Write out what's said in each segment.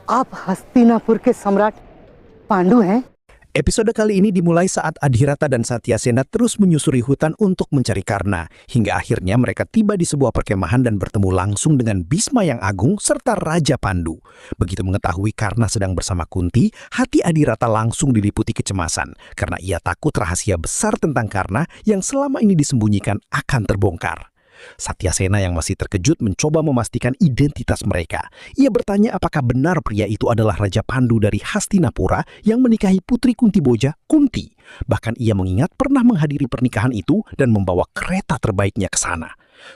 आप हस्तिनापुर के सम्राट पांडु हैं? Episode kali ini dimulai saat Adhirata dan Satyasena terus menyusuri hutan untuk mencari Karna. Hingga akhirnya mereka tiba di sebuah perkemahan dan bertemu langsung dengan Bhisma yang agung serta Raja Pandu. Begitu mengetahui Karna sedang bersama Kunti, hati Adhirata langsung diliputi kecemasan. Karena ia takut rahasia besar tentang Karna yang selama ini disembunyikan akan terbongkar. Satyasena yang masih terkejut mencoba memastikan identitas mereka. Ia bertanya apakah benar pria itu adalah Raja Pandu dari Hastinapura yang menikahi putri Kuntiboja, Kunti. Bahkan ia mengingat pernah menghadiri pernikahan itu dan membawa kereta terbaiknya ke sana.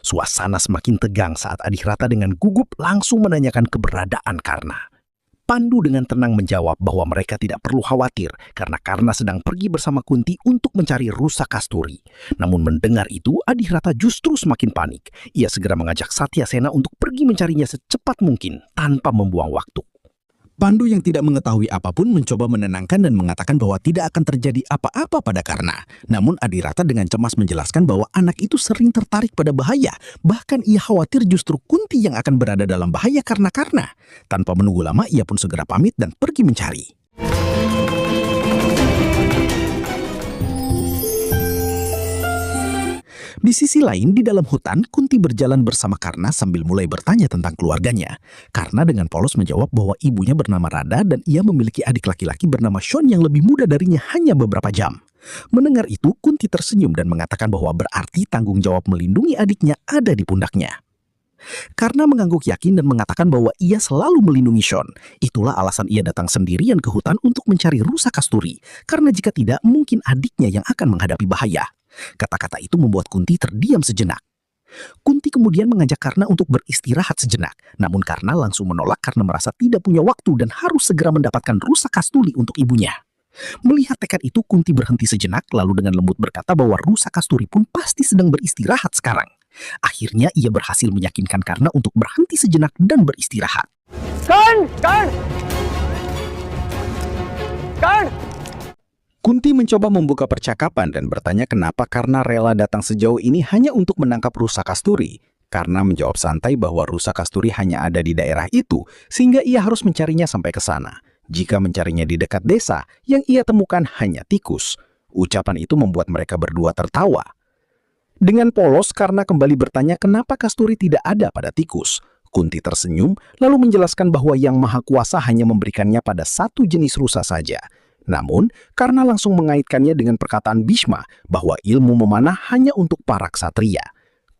Suasana semakin tegang saat Adhirata dengan gugup langsung menanyakan keberadaan Karna. Pandu dengan tenang menjawab bahwa mereka tidak perlu khawatir karena Karna sedang pergi bersama Kunti untuk mencari rusa kasturi. Namun mendengar itu, Adhirata justru semakin panik. Ia segera mengajak Satyasena untuk pergi mencarinya secepat mungkin tanpa membuang waktu. Pandu yang tidak mengetahui apapun mencoba menenangkan dan mengatakan bahwa tidak akan terjadi apa-apa pada Karna. Namun Adhirata dengan cemas menjelaskan bahwa anak itu sering tertarik pada bahaya. Bahkan ia khawatir justru Kunti yang akan berada dalam bahaya karena Karna. Tanpa menunggu lama, ia pun segera pamit dan pergi mencari. Di sisi lain, di dalam hutan, Kunti berjalan bersama Karna sambil mulai bertanya tentang keluarganya. Karna dengan polos menjawab bahwa ibunya bernama Radha dan ia memiliki adik laki-laki bernama Shon yang lebih muda darinya hanya beberapa jam. Mendengar itu, Kunti tersenyum dan mengatakan bahwa berarti tanggung jawab melindungi adiknya ada di pundaknya. Karna mengangguk yakin dan mengatakan bahwa ia selalu melindungi Shon. Itulah alasan ia datang sendirian ke hutan untuk mencari rusa kasturi. Karena jika tidak, mungkin adiknya yang akan menghadapi bahaya. Kata-kata itu membuat Kunti terdiam sejenak. Kunti kemudian mengajak Karna untuk beristirahat sejenak. Namun Karna langsung menolak karena merasa tidak punya waktu dan harus segera mendapatkan rusa kasturi untuk ibunya. Melihat tekad itu, Kunti berhenti sejenak lalu dengan lembut berkata bahwa rusa kasturi pun pasti sedang beristirahat sekarang. Akhirnya ia berhasil meyakinkan Karna untuk berhenti sejenak dan beristirahat. Karn! Kunti mencoba membuka percakapan dan bertanya kenapa Karna rela datang sejauh ini hanya untuk menangkap rusa kasturi. Karna menjawab santai bahwa rusa kasturi hanya ada di daerah itu, sehingga ia harus mencarinya sampai ke sana. Jika mencarinya di dekat desa, yang ia temukan hanya tikus. Ucapan itu membuat mereka berdua tertawa. Dengan polos, Karna kembali bertanya kenapa kasturi tidak ada pada tikus. Kunti tersenyum, lalu menjelaskan bahwa Yang Maha Kuasa hanya memberikannya pada satu jenis rusa saja. Namun, Karna langsung mengaitkannya dengan perkataan Bhisma bahwa ilmu memanah hanya untuk para ksatria.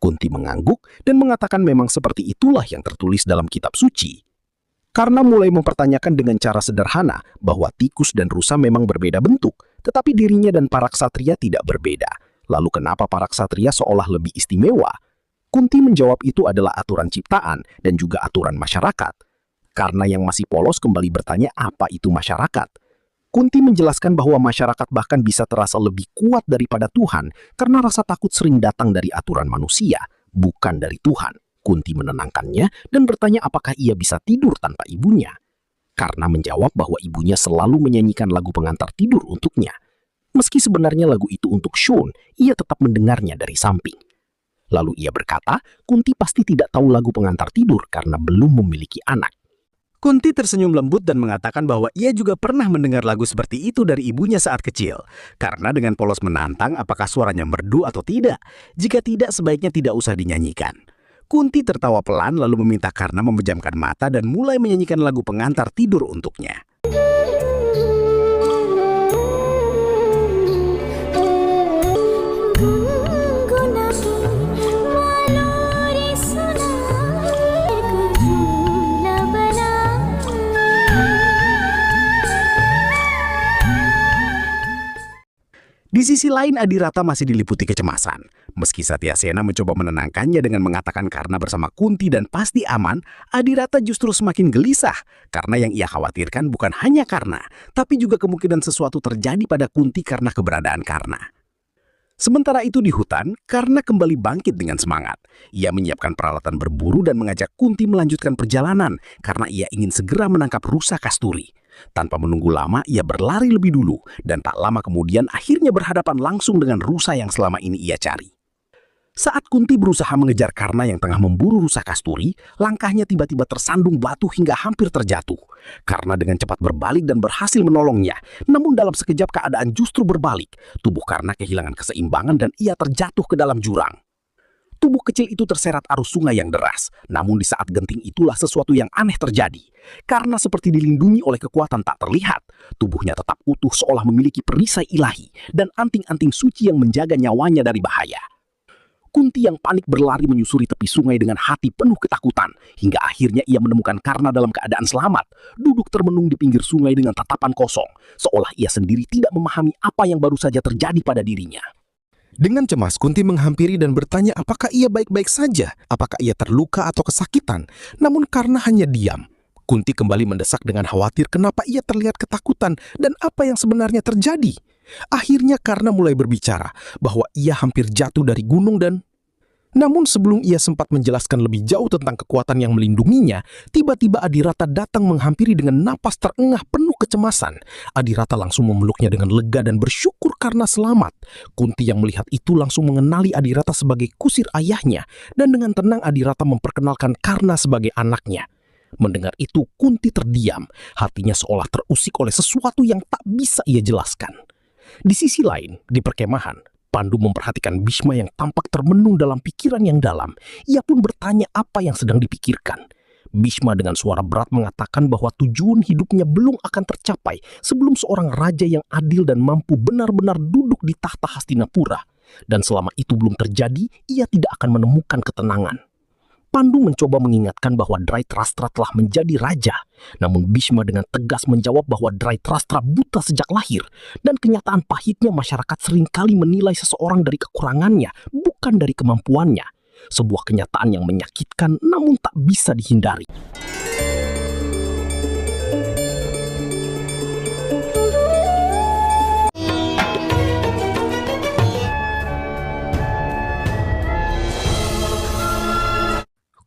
Kunti mengangguk dan mengatakan memang seperti itulah yang tertulis dalam kitab suci. Karna mulai mempertanyakan dengan cara sederhana bahwa tikus dan rusa memang berbeda bentuk, tetapi dirinya dan para ksatria tidak berbeda. Lalu kenapa para ksatria seolah lebih istimewa? Kunti menjawab itu adalah aturan ciptaan dan juga aturan masyarakat. Karna yang masih polos kembali bertanya apa itu masyarakat. Kunti menjelaskan bahwa masyarakat bahkan bisa terasa lebih kuat daripada Tuhan karena rasa takut sering datang dari aturan manusia, bukan dari Tuhan. Kunti menenangkannya dan bertanya apakah ia bisa tidur tanpa ibunya. Karna menjawab bahwa ibunya selalu menyanyikan lagu pengantar tidur untuknya. Meski sebenarnya lagu itu untuk Shon, ia tetap mendengarnya dari samping. Lalu ia berkata, Kunti pasti tidak tahu lagu pengantar tidur karena belum memiliki anak. Kunti tersenyum lembut dan mengatakan bahwa ia juga pernah mendengar lagu seperti itu dari ibunya saat kecil. Karena dengan polos menantang apakah suaranya merdu atau tidak. Jika tidak, sebaiknya tidak usah dinyanyikan. Kunti tertawa pelan lalu meminta Karna memejamkan mata dan mulai menyanyikan lagu pengantar tidur untuknya. Di sisi lain, Adhirata masih diliputi kecemasan. Meski Satyasena mencoba menenangkannya dengan mengatakan Karna bersama Kunti dan pasti aman, Adhirata justru semakin gelisah. Karena yang ia khawatirkan bukan hanya Karna, tapi juga kemungkinan sesuatu terjadi pada Kunti karena keberadaan Karna. Sementara itu di hutan, Karna kembali bangkit dengan semangat. Ia menyiapkan peralatan berburu dan mengajak Kunti melanjutkan perjalanan karena ia ingin segera menangkap rusa kasturi. Tanpa menunggu lama, ia berlari lebih dulu dan tak lama kemudian akhirnya berhadapan langsung dengan rusa yang selama ini ia cari. Saat Kunti berusaha mengejar Karna yang tengah memburu rusa kasturi, langkahnya tiba-tiba tersandung batu hingga hampir terjatuh. Karna dengan cepat berbalik dan berhasil menolongnya, namun dalam sekejap keadaan justru berbalik. Tubuh Karna kehilangan keseimbangan dan ia terjatuh ke dalam jurang. Tubuh kecil itu terseret arus sungai yang deras, namun di saat genting itulah sesuatu yang aneh terjadi. Karena seperti dilindungi oleh kekuatan tak terlihat, tubuhnya tetap utuh seolah memiliki perisai ilahi dan anting-anting suci yang menjaga nyawanya dari bahaya. Kunti yang panik berlari menyusuri tepi sungai dengan hati penuh ketakutan, hingga akhirnya ia menemukan Karna dalam keadaan selamat, duduk termenung di pinggir sungai dengan tatapan kosong, seolah ia sendiri tidak memahami apa yang baru saja terjadi pada dirinya. Dengan cemas, Kunti menghampiri dan bertanya apakah ia baik-baik saja, apakah ia terluka atau kesakitan. Namun Karna hanya diam. Kunti kembali mendesak dengan khawatir kenapa ia terlihat ketakutan dan apa yang sebenarnya terjadi. Akhirnya Karna mulai berbicara bahwa ia hampir jatuh dari gunung dan... Namun sebelum ia sempat menjelaskan lebih jauh tentang kekuatan yang melindunginya, tiba-tiba Adirata datang menghampiri dengan napas terengah penuh kecemasan. Adirata langsung memeluknya dengan lega dan bersyukur karena selamat. Kunti yang melihat itu langsung mengenali Adirata sebagai kusir ayahnya, dan dengan tenang Adirata memperkenalkan Karna sebagai anaknya. Mendengar itu, Kunti terdiam, hatinya seolah terusik oleh sesuatu yang tak bisa ia jelaskan. Di sisi lain, di perkemahan, Pandu memperhatikan Bhisma yang tampak termenung dalam pikiran yang dalam. Ia pun bertanya apa yang sedang dipikirkan. Bhisma dengan suara berat mengatakan bahwa tujuan hidupnya belum akan tercapai sebelum seorang raja yang adil dan mampu benar-benar duduk di tahta Hastinapura. Dan selama itu belum terjadi, ia tidak akan menemukan ketenangan. Pandu mencoba mengingatkan bahwa Dhritarashtra telah menjadi raja. Namun Bhisma dengan tegas menjawab bahwa Dhritarashtra buta sejak lahir. Dan kenyataan pahitnya masyarakat seringkali menilai seseorang dari kekurangannya, bukan dari kemampuannya. Sebuah kenyataan yang menyakitkan namun tak bisa dihindari.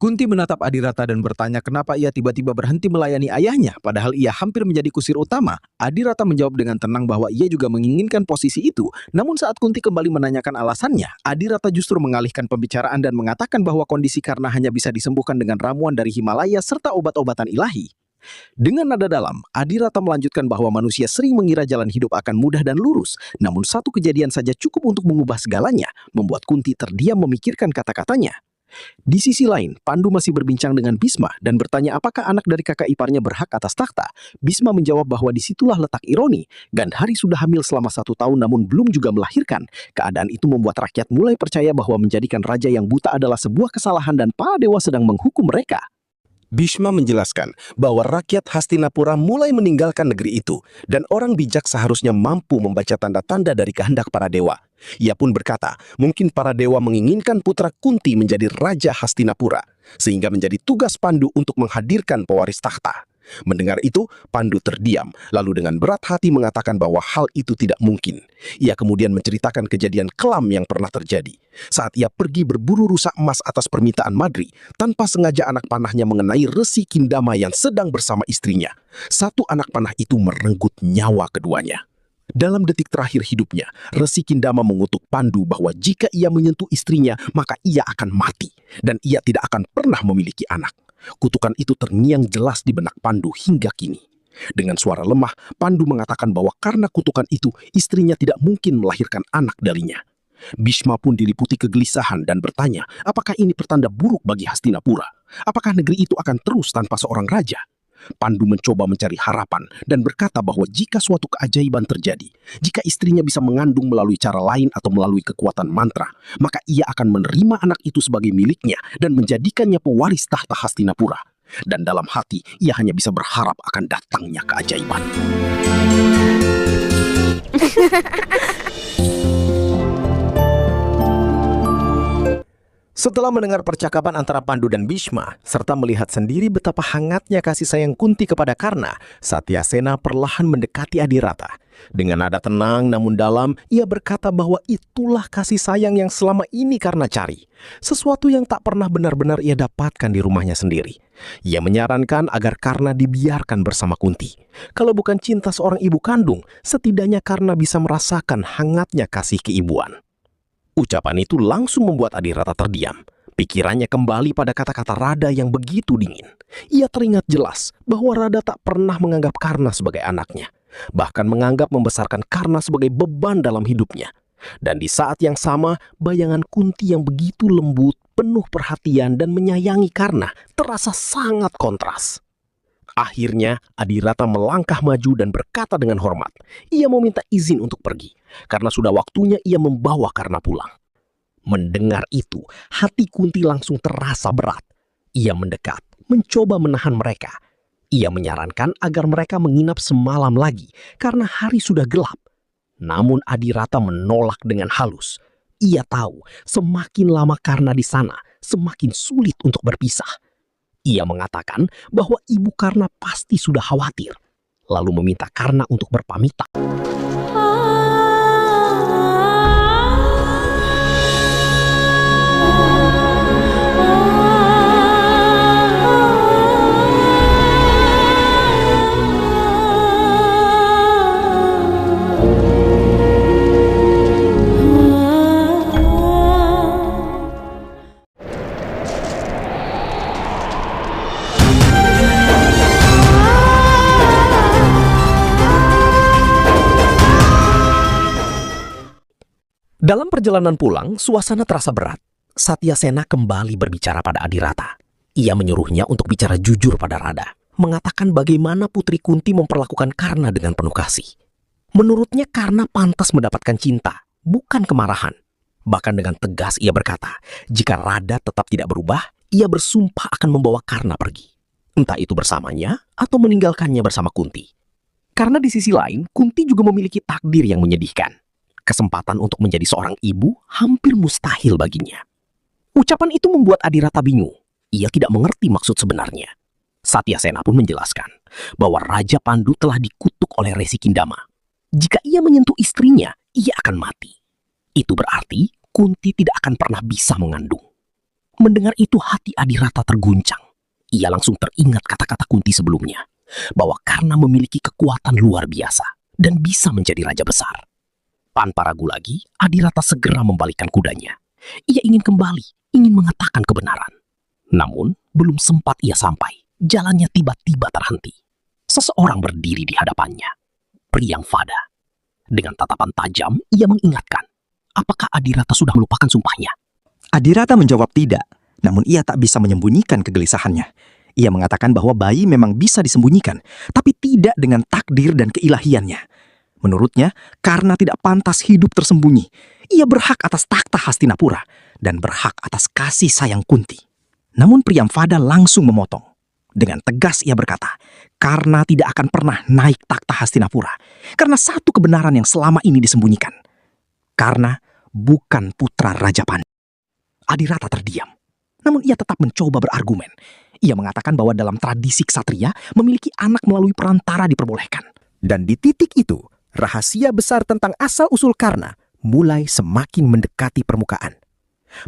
Kunti menatap Adirata dan bertanya kenapa ia tiba-tiba berhenti melayani ayahnya, padahal ia hampir menjadi kusir utama. Adirata menjawab dengan tenang bahwa ia juga menginginkan posisi itu. Namun saat Kunti kembali menanyakan alasannya, Adirata justru mengalihkan pembicaraan dan mengatakan bahwa kondisi Karna hanya bisa disembuhkan dengan ramuan dari Himalaya serta obat-obatan ilahi. Dengan nada dalam, Adirata melanjutkan bahwa manusia sering mengira jalan hidup akan mudah dan lurus. Namun satu kejadian saja cukup untuk mengubah segalanya, membuat Kunti terdiam memikirkan kata-katanya. Di sisi lain, Pandu masih berbincang dengan Bhisma dan bertanya apakah anak dari kakak iparnya berhak atas takhta. Bhisma menjawab bahwa disitulah letak ironi. Gandhari sudah hamil selama 1 tahun namun belum juga melahirkan. Keadaan itu membuat rakyat mulai percaya bahwa menjadikan raja yang buta adalah sebuah kesalahan dan para dewa sedang menghukum mereka. Bhisma menjelaskan bahwa rakyat Hastinapura mulai meninggalkan negeri itu dan orang bijak seharusnya mampu membaca tanda-tanda dari kehendak para dewa. Ia pun berkata, mungkin para dewa menginginkan putra Kunti menjadi Raja Hastinapura, sehingga menjadi tugas Pandu untuk menghadirkan pewaris takhta. Mendengar itu, Pandu terdiam, lalu dengan berat hati mengatakan bahwa hal itu tidak mungkin. Ia kemudian menceritakan kejadian kelam yang pernah terjadi. Saat ia pergi berburu rusa emas atas permintaan Madri, tanpa sengaja anak panahnya mengenai Resi Kindama yang sedang bersama istrinya. Satu anak panah itu merenggut nyawa keduanya. Dalam detik terakhir hidupnya, Resi Kindama mengutuk Pandu bahwa jika ia menyentuh istrinya, maka ia akan mati, dan ia tidak akan pernah memiliki anak. Kutukan itu terngiang jelas di benak Pandu hingga kini. Dengan suara lemah, Pandu mengatakan bahwa karena kutukan itu, istrinya tidak mungkin melahirkan anak darinya. Bhisma pun diliputi kegelisahan dan bertanya, apakah ini pertanda buruk bagi Hastinapura? Apakah negeri itu akan terus tanpa seorang raja? Pandu mencoba mencari harapan dan berkata bahwa jika suatu keajaiban terjadi, jika istrinya bisa mengandung melalui cara lain atau melalui kekuatan mantra, maka ia akan menerima anak itu sebagai miliknya dan menjadikannya pewaris tahta Hastinapura. Dan dalam hati, ia hanya bisa berharap akan datangnya keajaiban. Setelah mendengar percakapan antara Pandu dan Bhisma, serta melihat sendiri betapa hangatnya kasih sayang Kunti kepada Karna, Satyasena perlahan mendekati Adirata. Dengan nada tenang namun dalam, ia berkata bahwa itulah kasih sayang yang selama ini Karna cari. Sesuatu yang tak pernah benar-benar ia dapatkan di rumahnya sendiri. Ia menyarankan agar Karna dibiarkan bersama Kunti. Kalau bukan cinta seorang ibu kandung, setidaknya Karna bisa merasakan hangatnya kasih keibuan. Ucapan itu langsung membuat Adirata terdiam. Pikirannya kembali pada kata-kata Rada yang begitu dingin. Ia teringat jelas bahwa Rada tak pernah menganggap Karna sebagai anaknya. Bahkan menganggap membesarkan Karna sebagai beban dalam hidupnya. Dan di saat yang sama, bayangan Kunti yang begitu lembut, penuh perhatian dan menyayangi Karna terasa sangat kontras. Akhirnya, Adirata melangkah maju dan berkata dengan hormat. Ia meminta izin untuk pergi, karena sudah waktunya ia membawa Karna pulang. Mendengar itu, hati Kunti langsung terasa berat. Ia mendekat, mencoba menahan mereka. Ia menyarankan agar mereka menginap semalam lagi, karena hari sudah gelap. Namun Adirata menolak dengan halus. Ia tahu, semakin lama Karna di sana, semakin sulit untuk berpisah. Ia mengatakan bahwa ibu Karna pasti sudah khawatir, lalu meminta Karna untuk berpamitan. Dalam perjalanan pulang, suasana terasa berat. Satyasena kembali berbicara pada Adirata. Ia menyuruhnya untuk bicara jujur pada Rada, mengatakan bagaimana Putri Kunti memperlakukan Karna dengan penuh kasih. Menurutnya Karna pantas mendapatkan cinta, bukan kemarahan. Bahkan dengan tegas ia berkata, jika Rada tetap tidak berubah, ia bersumpah akan membawa Karna pergi. Entah itu bersamanya atau meninggalkannya bersama Kunti. Karena di sisi lain, Kunti juga memiliki takdir yang menyedihkan. Kesempatan untuk menjadi seorang ibu hampir mustahil baginya. Ucapan itu membuat Adirata bingung. Ia tidak mengerti maksud sebenarnya. Satyasena pun menjelaskan bahwa Raja Pandu telah dikutuk oleh Resi Kindama. Jika ia menyentuh istrinya, ia akan mati. Itu berarti Kunti tidak akan pernah bisa mengandung. Mendengar itu hati Adirata terguncang. Ia langsung teringat kata-kata Kunti sebelumnya, bahwa Karna memiliki kekuatan luar biasa dan bisa menjadi raja besar. Tanpa ragu lagi, Adirata segera membalikkan kudanya. Ia ingin kembali, ingin mengatakan kebenaran. Namun, belum sempat ia sampai, jalannya tiba-tiba terhenti. Seseorang berdiri di hadapannya. Priamfada. Dengan tatapan tajam, ia mengingatkan. Apakah Adirata sudah melupakan sumpahnya? Adirata menjawab tidak, namun ia tak bisa menyembunyikan kegelisahannya. Ia mengatakan bahwa bayi memang bisa disembunyikan, tapi tidak dengan takdir dan keilahiannya. Menurutnya, karena tidak pantas hidup tersembunyi, ia berhak atas takhta Hastinapura dan berhak atas kasih sayang Kunti. Namun Priamfada langsung memotong. Dengan tegas ia berkata, karena tidak akan pernah naik takhta Hastinapura, karena satu kebenaran yang selama ini disembunyikan. Karena bukan putra Raja Pandu. Adirata terdiam, namun ia tetap mencoba berargumen. Ia mengatakan bahwa dalam tradisi ksatria, memiliki anak melalui perantara diperbolehkan. Dan di titik itu, rahasia besar tentang asal-usul Karna mulai semakin mendekati permukaan.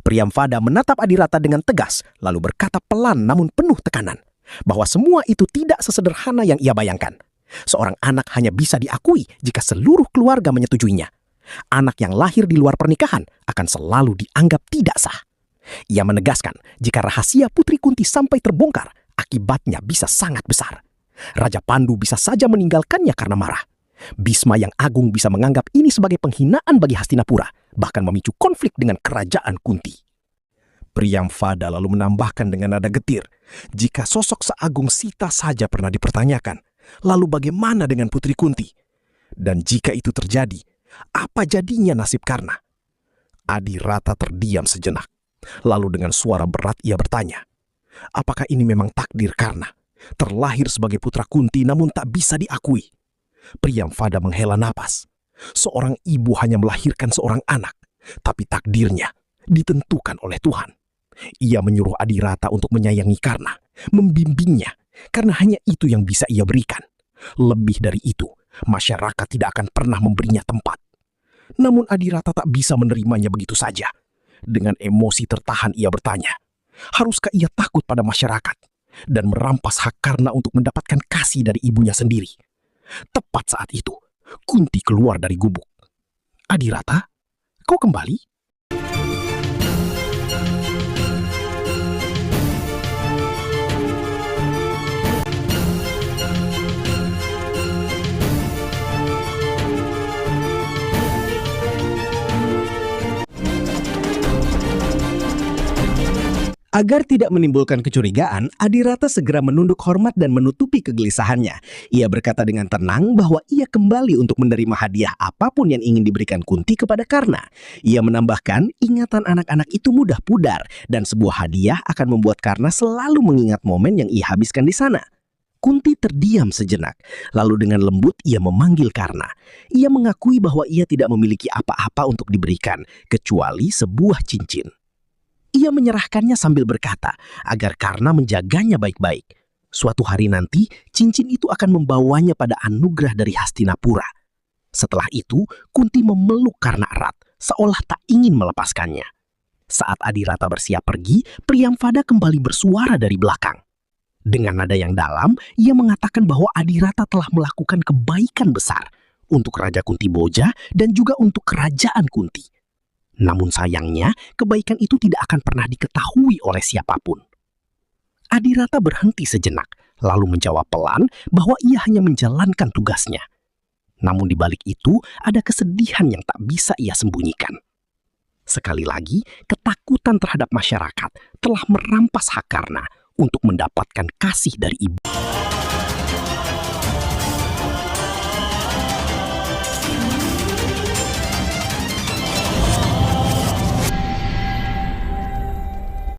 Priamfada menatap Adirata dengan tegas, lalu berkata pelan namun penuh tekanan, bahwa semua itu tidak sesederhana yang ia bayangkan. Seorang anak hanya bisa diakui jika seluruh keluarga menyetujuinya. Anak yang lahir di luar pernikahan akan selalu dianggap tidak sah. Ia menegaskan, jika rahasia Putri Kunti sampai terbongkar, akibatnya bisa sangat besar. Raja Pandu bisa saja meninggalkannya karena marah. Bisma yang agung bisa menganggap ini sebagai penghinaan bagi Hastinapura, bahkan memicu konflik dengan kerajaan Kunti. Priamfada lalu menambahkan dengan nada getir, jika sosok seagung Sita saja pernah dipertanyakan, lalu bagaimana dengan Putri Kunti? Dan jika itu terjadi, apa jadinya nasib Karna? Adirata terdiam sejenak, lalu dengan suara berat ia bertanya, apakah ini memang takdir Karna? Terlahir sebagai putra Kunti namun tak bisa diakui. Priamfada menghela napas. Seorang ibu hanya melahirkan seorang anak, tapi takdirnya ditentukan oleh Tuhan. Ia menyuruh Adirata untuk menyayangi Karna, membimbingnya, karena hanya itu yang bisa ia berikan. Lebih dari itu, masyarakat tidak akan pernah memberinya tempat. Namun Adirata tak bisa menerimanya begitu saja. Dengan emosi tertahan ia bertanya, haruskah ia takut pada masyarakat dan merampas hak Karna untuk mendapatkan kasih dari ibunya sendiri? Tepat saat itu, Kunti keluar dari gubuk. Adirata, kau kembali? Agar tidak menimbulkan kecurigaan, Adirata segera menunduk hormat dan menutupi kegelisahannya. Ia berkata dengan tenang bahwa ia kembali untuk menerima hadiah apapun yang ingin diberikan Kunti kepada Karna. Ia menambahkan, ingatan anak-anak itu mudah pudar dan sebuah hadiah akan membuat Karna selalu mengingat momen yang ia habiskan di sana. Kunti terdiam sejenak, lalu dengan lembut ia memanggil Karna. Ia mengakui bahwa ia tidak memiliki apa-apa untuk diberikan, kecuali sebuah cincin. Ia menyerahkannya sambil berkata agar Karna menjaganya baik-baik. Suatu hari nanti, cincin itu akan membawanya pada anugerah dari Hastinapura. Setelah itu, Kunti memeluk Karna erat, seolah tak ingin melepaskannya. Saat Adirata bersiap pergi, Priyamvada kembali bersuara dari belakang. Dengan nada yang dalam, ia mengatakan bahwa Adirata telah melakukan kebaikan besar untuk Raja Kuntiboja dan juga untuk kerajaan Kunti. Namun sayangnya, kebaikan itu tidak akan pernah diketahui oleh siapapun. Adirata berhenti sejenak, lalu menjawab pelan bahwa ia hanya menjalankan tugasnya. Namun di balik itu, ada kesedihan yang tak bisa ia sembunyikan. Sekali lagi, ketakutan terhadap masyarakat telah merampas hak Karna untuk mendapatkan kasih dari ibu.